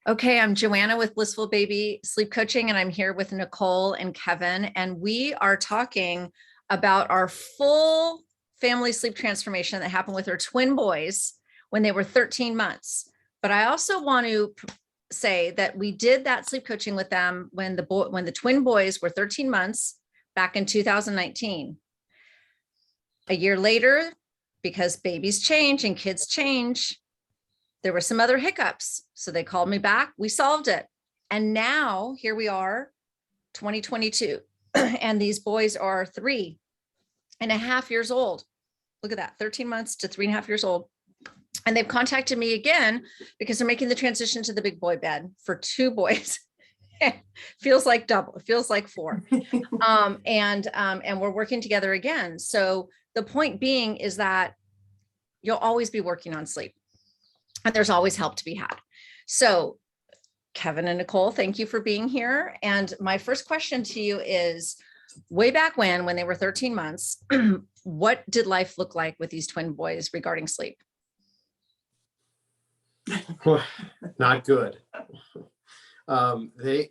Okay, I'm Joanna with Blissful Baby Sleep Coaching, and I'm here with Nicole and Kevin, and we are talking about our full family sleep transformation that happened with our twin boys when they were 13 months. But I also want to say that we did that sleep coaching with them when the twin boys were 13 months back in 2019. A year later, because babies change and kids change, there were some other hiccups. So they called me back. We solved it. And now here we are, 2022. And these boys are 3.5 years old. Look at that, 13 months to 3.5 years old. And they've contacted me again because they're making the transition to the big boy bed for 2 boys. Feels like double, it feels like 4. And we're working together again. So the point being is that you'll always be working on sleep. And there's always help to be had. So Kevin and Nicole, thank you for being here. And my first question to you is, way back when they were 13 months, what did life look like with these twin boys regarding sleep? Not good.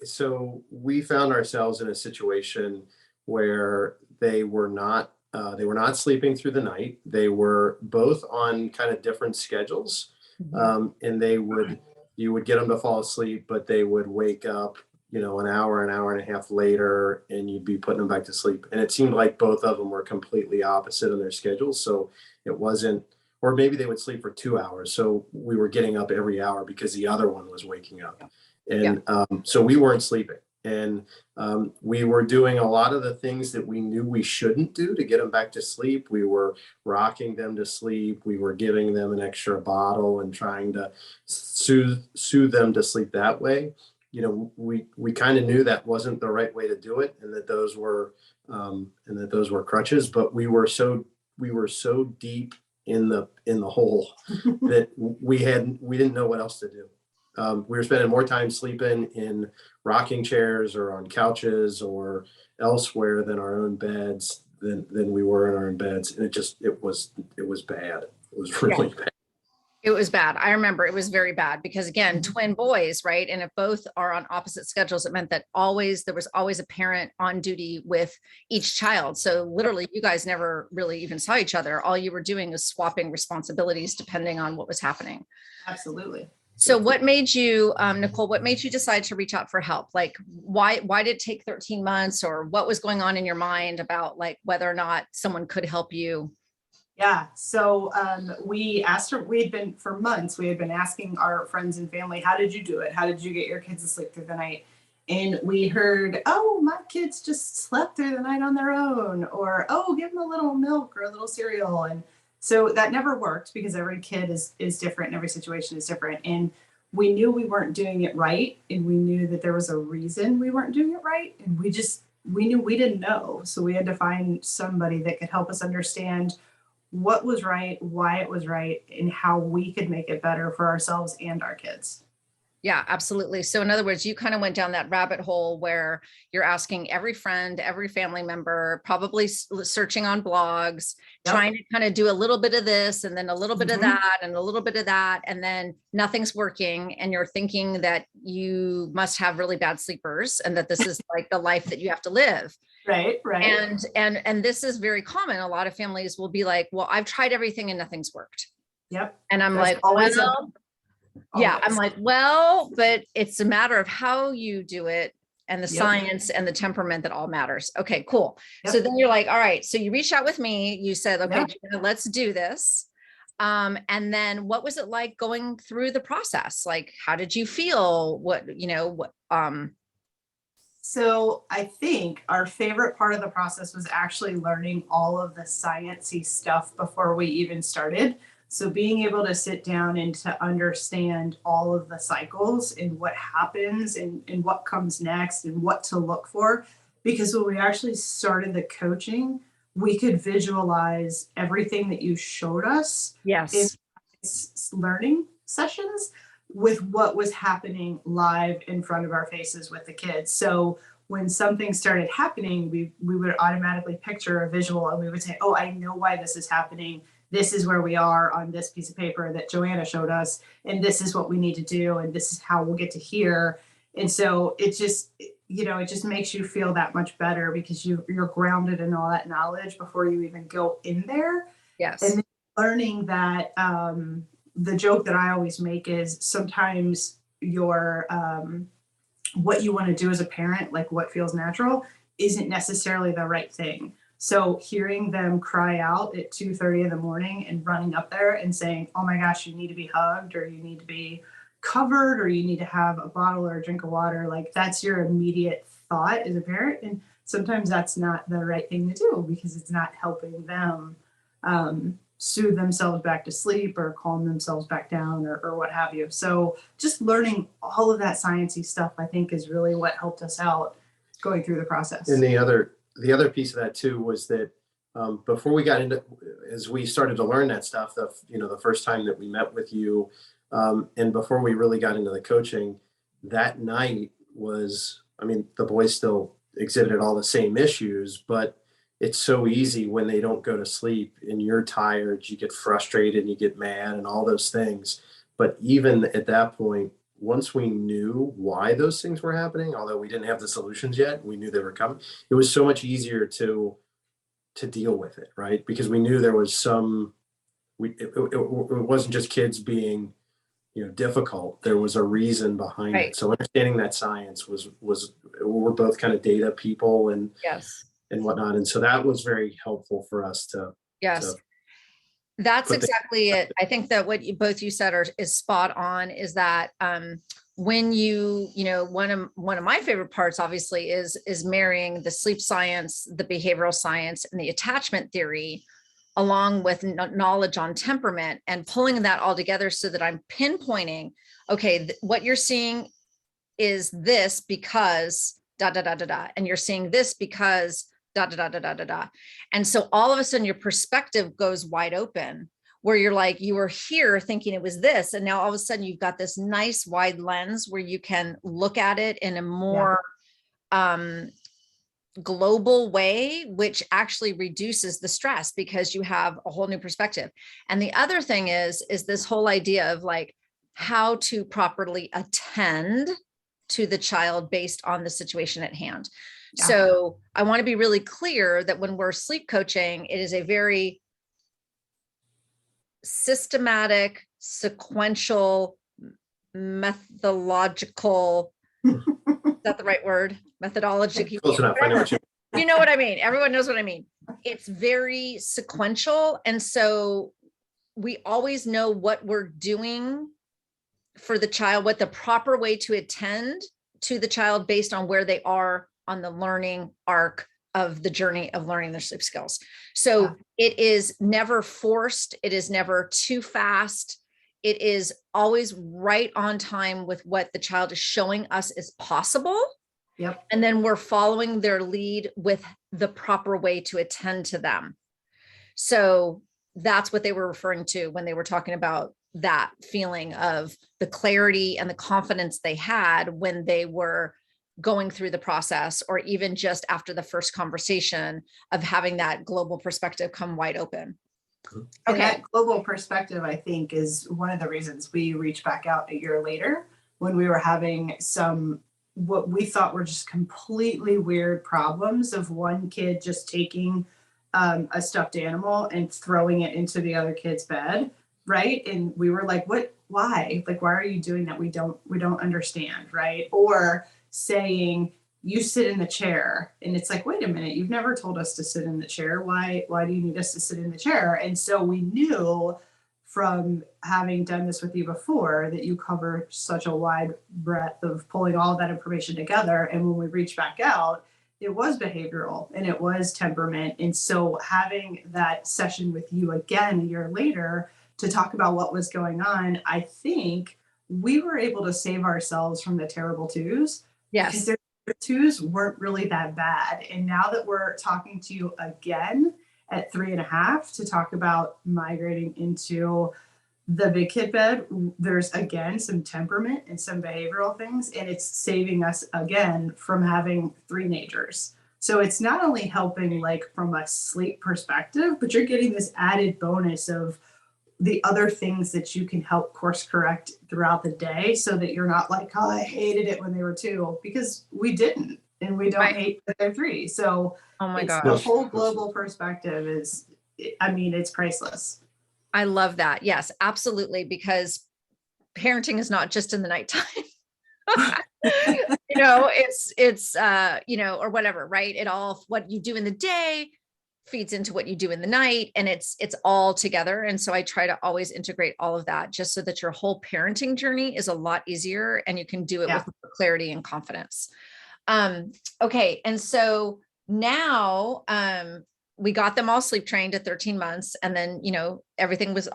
So we found ourselves in a situation where they were not sleeping through the night. They were both on kind of different schedules. And you would get them to fall asleep, but they would wake up, an hour and a half later, and you'd be putting them back to sleep. And it seemed like both of them were completely opposite in their schedules. So it wasn't, or maybe they would sleep for 2 hours. So we were getting up every hour because the other one was waking up. And so we weren't sleeping. And we were doing a lot of the things that we knew we shouldn't do to get them back to sleep. We were rocking them to sleep. We were giving them an extra bottle and trying to soothe them to sleep that way. We kind of knew that wasn't the right way to do it, and that those were crutches. But we were so deep in the hole that we didn't know what else to do. We were spending more time sleeping in rocking chairs or on couches or elsewhere than our own beds than we were in our own beds. And it was bad. It was really bad. It was bad. I remember it was very bad because, again, twin boys, right? And if both are on opposite schedules, it meant that there was always a parent on duty with each child. So literally you guys never really even saw each other. All you were doing was swapping responsibilities depending on what was happening. Absolutely. So what made you, Nicole, what made you decide to reach out for help? Like, why did it take 13 months, or what was going on in your mind about like whether or not someone could help you? Yeah. So we had been asking our friends and family, how did you do it? How did you get your kids to sleep through the night? And we heard, oh, my kids just slept through the night on their own, or, oh, give them a little milk or a little cereal. And so that never worked because every kid is different and every situation is different. And we knew we weren't doing it right. And we knew that there was a reason we weren't doing it right. And we knew we didn't know. So we had to find somebody that could help us understand what was right, why it was right, and how we could make it better for ourselves and our kids. Yeah, absolutely. So in other words, you kind of went down that rabbit hole where you're asking every friend, every family member, probably searching on blogs, trying to kind of do a little bit of this and then a little bit of that and a little bit of that, and then nothing's working. And you're thinking that you must have really bad sleepers and that this is like the life that you have to live. Right. And this is very common. A lot of families will be like, well, I've tried everything and nothing's worked. Yep. And I'm There's like, always I'm like, well, but it's a matter of how you do it and the science and the temperament that all matters. Okay, cool. So then you're like, all right, so you reached out with me, you said, okay, Joanna, let's do this. And then what was it like going through the process? Like, how did you feel? So I think our favorite part of the process was actually learning all of the sciency stuff before we even started. So being able to sit down and to understand all of the cycles and what happens and what comes next and what to look for. Because when we actually started the coaching, we could visualize everything that you showed us in learning sessions with what was happening live in front of our faces with the kids. So when something started happening, we would automatically picture a visual and we would say, oh, I know why this is happening. this is where we are on this piece of paper that Joanna showed us, and this is what we need to do, and this is how we'll get to here. And so it just, it just makes you feel that much better because you're grounded in all that knowledge before you even go in there. Yes. And then learning that the joke that I always make is sometimes your what you want to do as a parent, like what feels natural, isn't necessarily the right thing. So hearing them cry out at 2:30 in the morning and running up there and saying, oh my gosh, you need to be hugged, or you need to be covered, or you need to have a bottle or a drink of water, like that's your immediate thought as a parent. And sometimes that's not the right thing to do because it's not helping them soothe themselves back to sleep or calm themselves back down or what have you. So just learning all of that sciencey stuff, I think, is really what helped us out going through the process. And the other piece of that too was that before we got into, as we started to learn that stuff, the first time that we met with you, and before we really got into the coaching, that night was, I mean, the boys still exhibited all the same issues, but it's so easy when they don't go to sleep and you're tired, you get frustrated and you get mad and all those things. But even at that point, once we knew why those things were happening, although we didn't have the solutions yet, we knew they were coming. It was so much easier to deal with it, right? Because we knew there was it wasn't just kids being, difficult. There was a reason behind Right. it. So understanding that science was we're both kind of data people and Yes. and whatnot. And so that was very helpful for us to. Yes. to That's put the- exactly it. I think that what both you said is spot on, is that when one of my favorite parts obviously is marrying the sleep science, the behavioral science, and the attachment theory, along with knowledge on temperament, and pulling that all together so that I'm pinpointing, okay, what you're seeing is this because da da da da da, and you're seeing this because da da da da da da da. And so all of a sudden your perspective goes wide open, where you're like, you were here thinking it was this, and now all of a sudden you've got this nice wide lens where you can look at it in a more global way, which actually reduces the stress because you have a whole new perspective. And the other thing is this whole idea of like how to properly attend to the child based on the situation at hand. Yeah. So I want to be really clear that when we're sleep coaching, it is a very systematic, sequential, methodological, is that the right word? Methodology. Close enough. I know what you know what I mean. Everyone knows what I mean. It's very sequential. And so we always know what we're doing for the child, what the proper way to attend to the child based on where they are on the learning arc of the journey of learning their sleep skills. So it is never forced. It is never too fast. It is always right on time with what the child is showing us is possible. Yep. And then we're following their lead with the proper way to attend to them. So that's what they were referring to when they were talking about that feeling of the clarity and the confidence they had when they were going through the process, or even just after the first conversation of having that global perspective come wide open. And that global perspective, I think, is one of the reasons we reached back out a year later when we were having some what we thought were just completely weird problems of one kid just taking a stuffed animal and throwing it into the other kid's bed, right? And we were like, why? Like, why are you doing that? We don't understand, right? Or saying, you sit in the chair, and it's like, wait a minute, you've never told us to sit in the chair. Why do you need us to sit in the chair? And so we knew from having done this with you before that you cover such a wide breadth of pulling all that information together. And when we reached back out, it was behavioral and it was temperament. And so having that session with you again a year later to talk about what was going on, I think we were able to save ourselves from the terrible twos. Yes. Because their twos weren't really that bad. And now that we're talking to you again at 3.5 to talk about migrating into the big kid bed, there's again some temperament and some behavioral things, and it's saving us again from having 3 teenagers. So it's not only helping like from a sleep perspective, but you're getting this added bonus of the other things that you can help course correct throughout the day so that you're not like, oh, I hated it when they were 2, because we didn't, and we don't Right. hate that they're 3. So Oh my it's the gosh. whole global perspective is, I mean, it's priceless. I love that. Yes, absolutely. Because parenting is not just in the nighttime. It's or whatever, right? It all, what you do in the day feeds into what you do in the night, and it's all together. And so I try to always integrate all of that, just so that your whole parenting journey is a lot easier and you can do it with more clarity and confidence. Okay. And so now, we got them all sleep trained at 13 months, and then, everything was,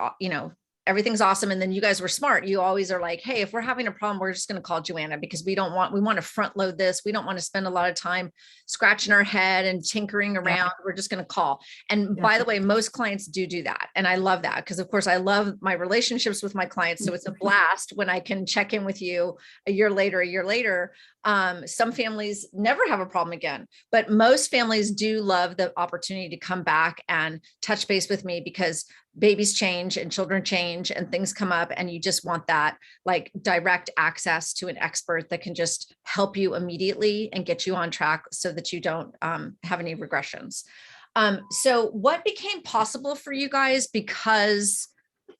everything's awesome. And then you guys were smart. You always are like, hey, if we're having a problem, we're just going to call Joanna, because we want to front load this. We don't want to spend a lot of time scratching our head and tinkering around. Yeah. We're just going to call. And Yeah. by the way, most clients do that. And I love that, because of course I love my relationships with my clients. So it's a blast when I can check in with you a year later. Some families never have a problem again, but most families do love the opportunity to come back and touch base with me, because babies change and children change and things come up, and you just want that like direct access to an expert that can just help you immediately and get you on track so that you don't have any regressions. So what became possible for you guys because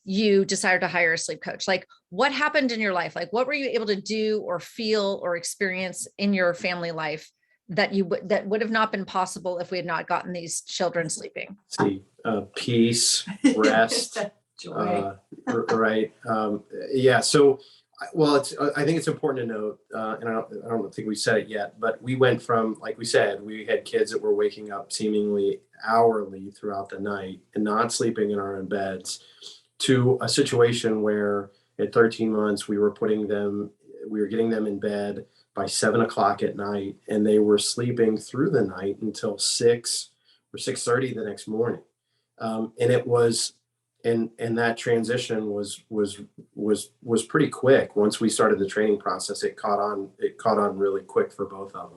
you decided to hire a sleep coach? Like, what happened in your life? Like, what were you able to do or feel or experience in your family life that would have not been possible if we had not gotten these children sleeping? See, peace, rest, Joy. right? Yeah. So, well, I think it's important to note, and I don't think we said it yet, but we went from, like we said, we had kids that were waking up seemingly hourly throughout the night and not sleeping in our own beds, to a situation where at 13 months we were getting them in bed by 7 o'clock at night, and they were sleeping through the night until 6 or 6:30 the next morning. And it was, and that transition was pretty quick. Once we started the training process, it caught on really quick for both of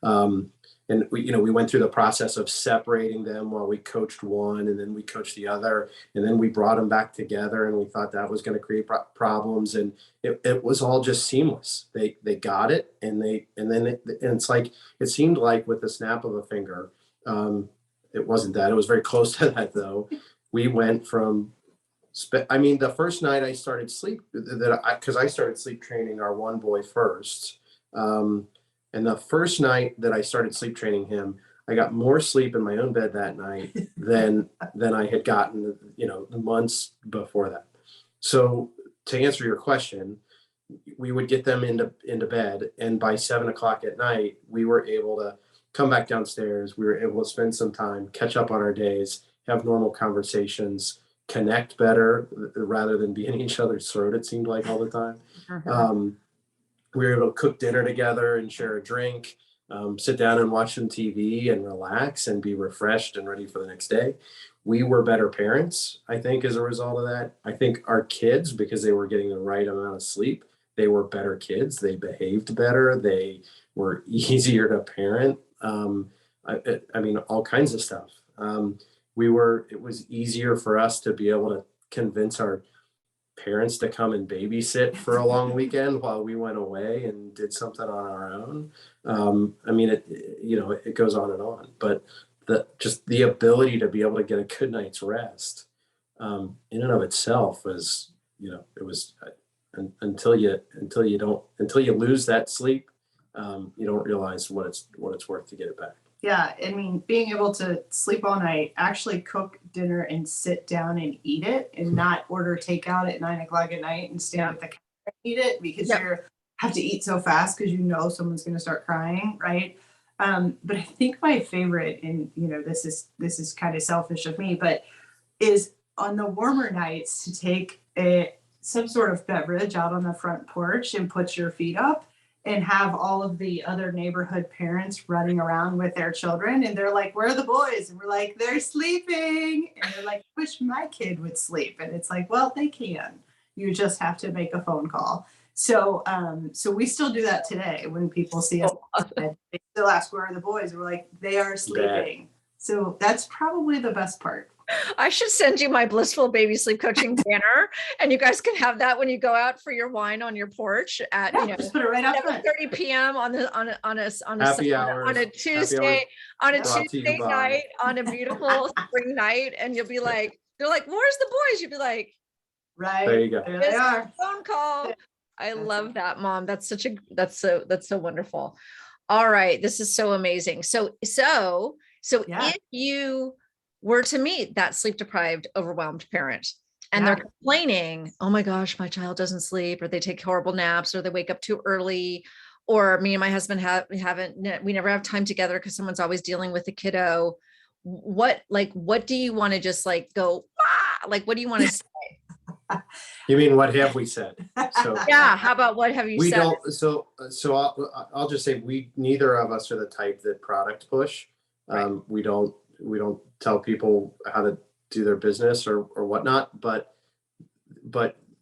them. And we went through the process of separating them while we coached one, and then we coached the other, and then we brought them back together, and we thought that was going to create problems, and it was all just seamless. They got it, and it's like, it seemed like with the snap of a finger. It wasn't that. It was very close to that, though. We went from, the first night I started because I started sleep training our one boy first. And the first night that I started sleep training him, I got more sleep in my own bed that night than I had gotten, the months before that. So to answer your question, we would get them into bed, and by 7 o'clock at night, we were able to come back downstairs. We were able to spend some time, catch up on our days, have normal conversations, connect better rather than be in each other's throat, it seemed like all the time. Mm-hmm. We were able to cook dinner together and share a drink, sit down and watch some TV and relax and be refreshed and ready for the next day. We were better parents, I think, as a result of that. I think our kids, because they were getting the right amount of sleep, they were better kids. They behaved better. They were easier to parent. All kinds of stuff. It was easier for us to be able to convince our parents to come and babysit for a long weekend while we went away and did something on our own. It goes on and on, but the ability to be able to get a good night's rest, in and of itself was, it was, until you lose that sleep, you don't realize what it's worth to get it back. Yeah, being able to sleep all night, actually cook dinner and sit down and eat it, and not order takeout at 9 o'clock at night and stand at the counter and eat it, because you have to eat so fast because someone's going to start crying, right? But I think my favorite, and this is kind of selfish of me, but is on the warmer nights to take some sort of beverage out on the front porch and put your feet up, and have all of the other neighborhood parents running around with their children. And they're like, where are the boys? And we're like, they're sleeping. And they're like, I wish my kid would sleep. And it's like, well, they can. You just have to make a phone call. So, so we still do that today. When people see us, they still ask, where are the boys? We're like, they are sleeping. So that's probably the best part. I should send you my Blissful Baby Sleep Coaching banner, and you guys can have that when you go out for your wine on your porch at, Just put it right out front. 7:30 p.m. on a Tuesday night, on a beautiful spring night, and you'll be like, they're like, where's the boys? You'll be like, right there you go. There they are. Phone call. I love that, Mom. That's so wonderful. All right, this is so amazing. So if you were to meet that sleep deprived, overwhelmed parent, and they're complaining, oh my gosh, my child doesn't sleep, or they take horrible naps, or they wake up too early, or me and my husband we never have time together because someone's always dealing with a kiddo. What do you want to just like go, like, what do you want to say? You mean, what have we said? So yeah, how about what have you said? So I'll just say, neither of us are the type that product push. Right. We don't tell people how to do their business or whatnot, but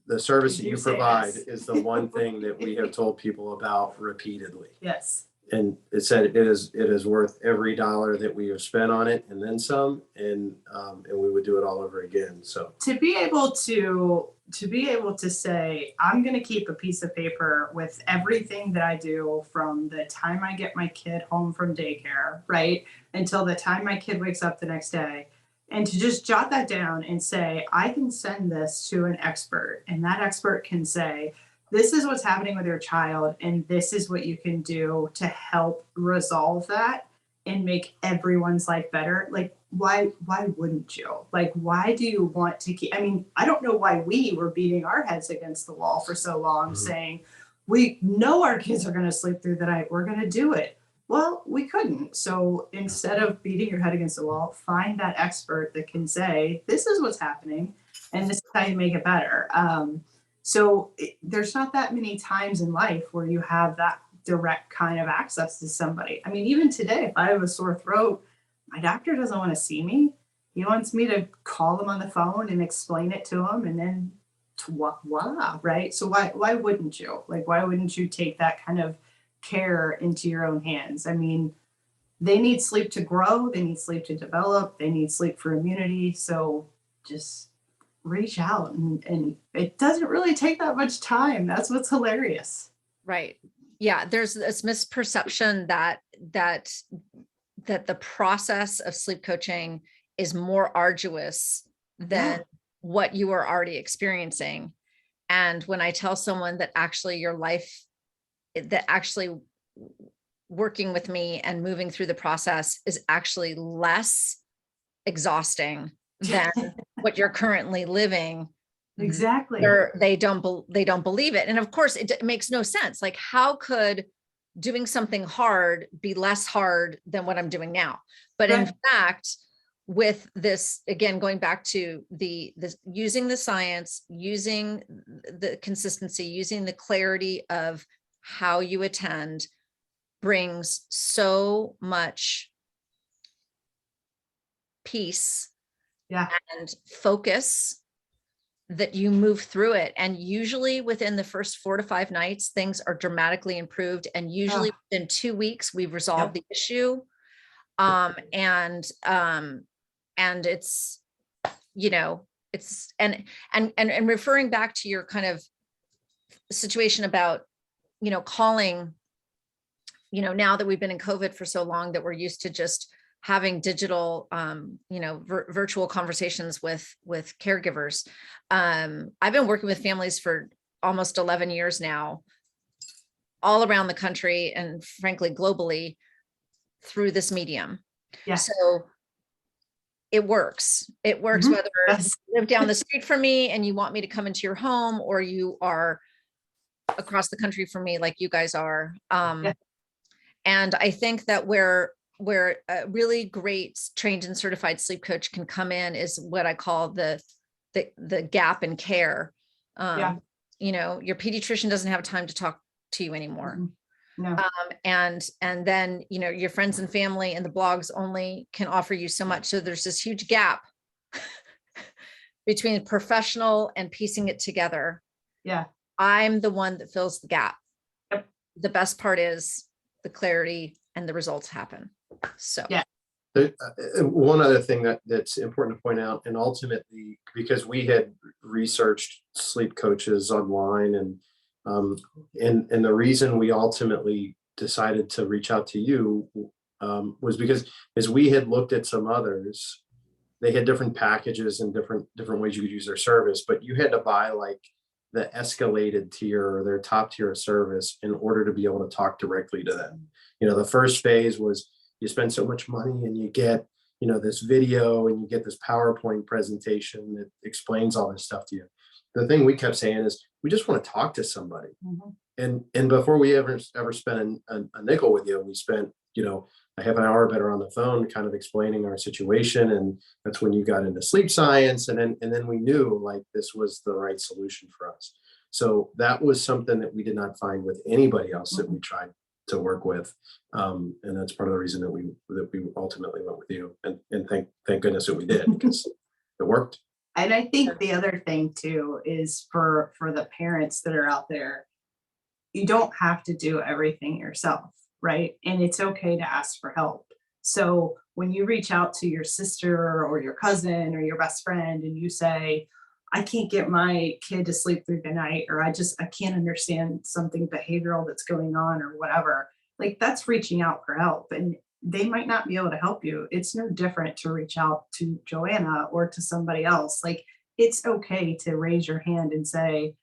the service that you provide is the one thing that we have told people about repeatedly. Yes. And it said it is worth every dollar that we have spent on it, and then some, and we would do it all over again. So to be able to say, I'm going to keep a piece of paper with everything that I do from the time I get my kid home from daycare, right, until the time my kid wakes up the next day, and to just jot that down and say, I can send this to an expert, and that expert can say, this is what's happening with your child, and this is what you can do to help resolve that and make everyone's life better. Like, why wouldn't you? Like, why do you want to keep, I mean, I don't know why we were beating our heads against the wall for so long, saying, we know our kids are going to sleep through the night, we're going to do it. Well, we couldn't. So instead of beating your head against the wall, find that expert that can say, this is what's happening, and this is how you make it better. There's not that many times in life where you have that direct kind of access to somebody. I mean, even today, if I have a sore throat, my doctor doesn't want to see me. He wants me to call him on the phone and explain it to him, and then voila, right? So why wouldn't you? Like, why wouldn't you take that kind of care into your own hands? I mean, they need sleep to grow, they need sleep to develop, they need sleep for immunity. So just reach out, and it doesn't really take that much time. That's what's hilarious. Right. Yeah. There's this misperception that the process of sleep coaching is more arduous than what you are already experiencing. And when I tell someone that actually your life, that actually working with me and moving through the process is actually less exhausting than what you're currently living. Exactly. They don't believe it. And of course it makes no sense. Like, how could doing something hard be less hard than what I'm doing now? But in fact, with this, again, going back to this, using the science, using the consistency, using the clarity of how you attend, brings so much peace and focus that you move through it. And usually within the first 4 to 5 nights, things are dramatically improved. And usually within 2 weeks, we've resolved the issue. And it's, it's, and referring back to your kind of situation about, calling, now that we've been in COVID for so long that we're used to just having digital, virtual conversations with caregivers. I've been working with families for almost 11 years now, all around the country and frankly, globally, through this medium. Yeah. So it works. It works whether you live down the street from me and you want me to come into your home, or you are across the country from me like you guys are. And I think that where a really great trained and certified sleep coach can come in is what I call the gap in care. Your pediatrician doesn't have time to talk to you anymore. No. And then, your friends and family and the blogs only can offer you so much. So there's this huge gap between professional and piecing it together. Yeah. I'm the one that fills the gap. Yep. The best part is the clarity and the results happen. So Yeah. One other thing that's important to point out, and ultimately, because we had researched sleep coaches online, and the reason we ultimately decided to reach out to you was because as we had looked at some others, they had different packages and different ways you could use their service, but you had to buy like the escalated tier or their top tier of service in order to be able to talk directly to them. The first phase was you spend so much money and you get, this video and you get this PowerPoint presentation that explains all this stuff to you. The thing we kept saying is we just want to talk to somebody. And before we ever spent a nickel with you, we spent, a half an hour better on the phone, kind of explaining our situation. And that's when you got into sleep science. And then we knew like this was the right solution for us. So that was something that we did not find with anybody else that we tried to work with. And that's part of the reason that we ultimately went with you. And thank goodness that we did, because it worked. And I think the other thing too is for the parents that are out there, you don't have to do everything yourself, right? And it's okay to ask for help. So when you reach out to your sister or your cousin or your best friend and you say, I can't get my kid to sleep through the night, or I can't understand something behavioral that's going on or whatever, like that's reaching out for help, and they might not be able to help you. It's no different to reach out to Joanna or to somebody else. Like it's okay to raise your hand and say,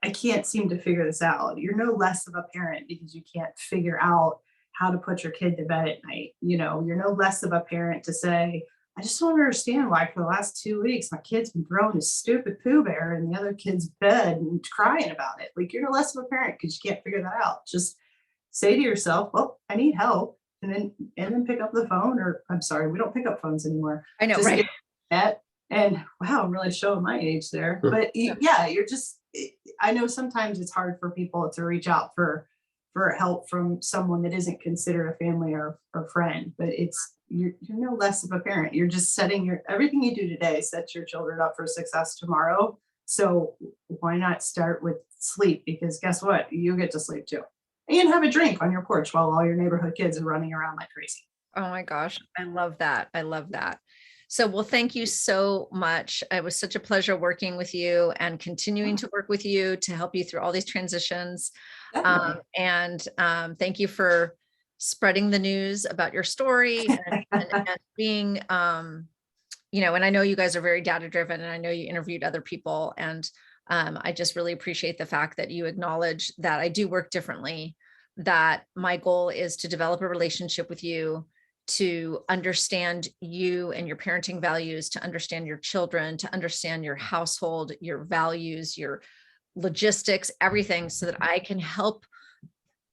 I can't seem to figure this out. You're no less of a parent because you can't figure out how to put your kid to bed at night. You're no less of a parent to say, I just don't understand why for the last 2 weeks, my kid's been throwing his stupid Pooh Bear in the other kid's bed and crying about it. Like you're no less of a parent because you can't figure that out. Just say to yourself, well, I need help. And then pick up the phone, or I'm sorry, we don't pick up phones anymore. I know, Just right? that. And wow, I'm really showing my age there. But yeah, I know sometimes it's hard for people to reach out for help from someone that isn't considered a family or friend, but you're no less of a parent. You're just setting everything you do today sets your children up for success tomorrow. So why not start with sleep? Because guess what? You get to sleep too. And have a drink on your porch while all your neighborhood kids are running around like crazy. Oh my gosh. I love that. I love that. So, well, thank you so much. It was such a pleasure working with you and continuing to work with you to help you through all these transitions. Thank you for spreading the news about your story and being, and I know you guys are very data driven, and I know you interviewed other people, and I just really appreciate the fact that you acknowledge that I do work differently, that my goal is to develop a relationship with you, to understand you and your parenting values, to understand your children, to understand your household, your values, your logistics, everything, so that I can help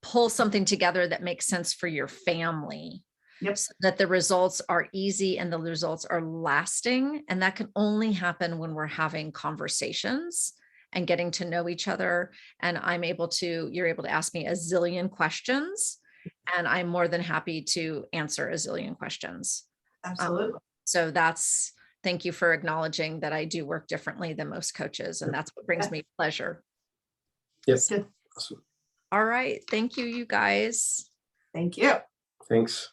pull something together that makes sense for your family. Yep. So that the results are easy and the results are lasting. And that can only happen when we're having conversations and getting to know each other. And you're able to ask me a zillion questions, and I'm more than happy to answer a zillion questions. Absolutely. Thank you for acknowledging that I do work differently than most coaches. And that's what brings me pleasure. Yes. Good. Awesome. All right. Thank you, you guys. Thank you. Thanks.